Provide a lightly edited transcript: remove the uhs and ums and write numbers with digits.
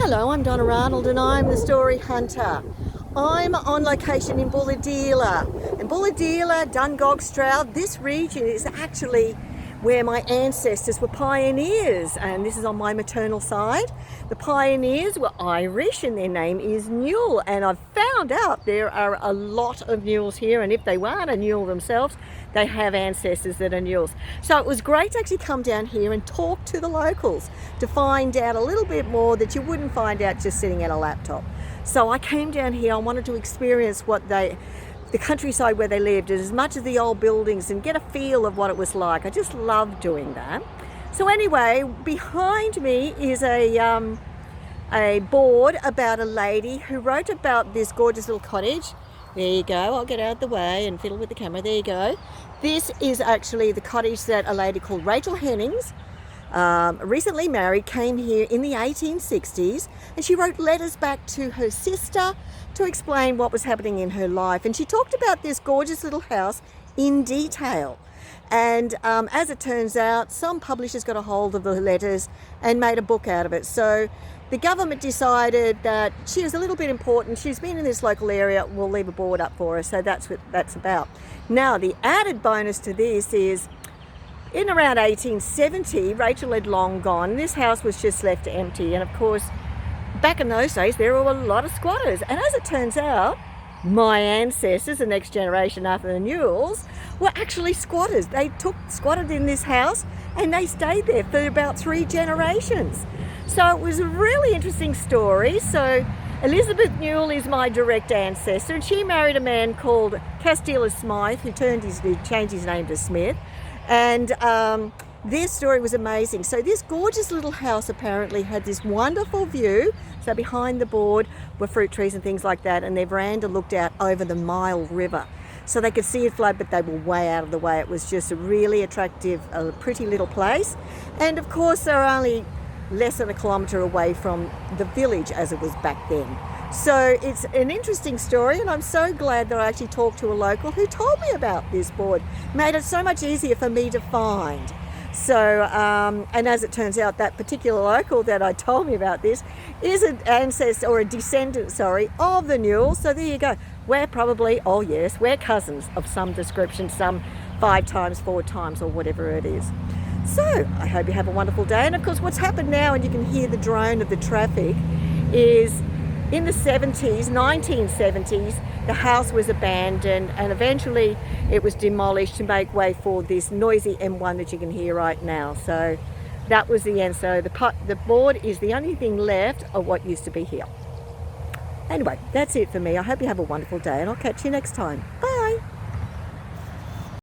Hello, I'm Donna Arnold and I'm the story hunter. I'm on location in Bulahdelah. In Bulahdelah, Dungog, Stroud, this region is actually where my ancestors were pioneers, and this is on my maternal side. The pioneers were Irish and their name is Newell, and I've found out there are a lot of Newells here, and if they weren't a Newell themselves, they have ancestors that are Newells. So it was great to actually come down here and talk to the locals to find out a little bit more that you wouldn't find out just sitting at a laptop. So I came down here, I wanted to experience the countryside where they lived, as much as the old buildings, and get a feel of what it was like. I just love doing that. So anyway, behind me is a board about a lady who wrote about this gorgeous little cottage. There you go, I'll get out of the way and fiddle with the camera. There you go. This is actually the cottage that a lady called Rachel Hennings, recently married, came here in the 1860s, and she wrote letters back to her sister to explain what was happening in her life. And she talked about this gorgeous little house in detail. And as it turns out, some publishers got a hold of the letters and made a book out of it. So the government decided that she was a little bit important. She's been in this local area, we'll leave a board up for her. So that's what that's about. Now, the added bonus to this is, in around 1870, Rachel had long gone. This house was just left empty. And of course, back in those days, there were a lot of squatters. And as it turns out, my ancestors, the next generation after the Newells, were actually squatters. They squatted in this house and they stayed there for about 3 generations. So it was a really interesting story. So Elizabeth Newell is my direct ancestor, and she married a man called Castilla Smythe, who changed his name to Smith. And this story was amazing. So this gorgeous little house apparently had this wonderful view. So behind the board were fruit trees and things like that, and their veranda looked out over the Mile River. So they could see it flood, but they were way out of the way. It was just a really attractive, pretty little place. And of course, they're only less than a kilometre away from the village as it was back then. So it's an interesting story, and I'm so glad that I actually talked to a local who told me about this board. Made it so much easier for me to find. So, and as it turns out, that particular local that told me about this is an ancestor, or a descendant, of the Newells. So there you go. We're probably, oh yes, we're cousins of some description, some 5 times, 4 times, or whatever it is. So I hope you have a wonderful day. And of course, what's happened now, and you can hear the drone of the traffic, is in the 1970s, the house was abandoned, and eventually it was demolished to make way for this noisy M1 that you can hear right now. So that was the end. So the board is the only thing left of what used to be here. Anyway, that's it for me. I hope you have a wonderful day, and I'll catch you next time.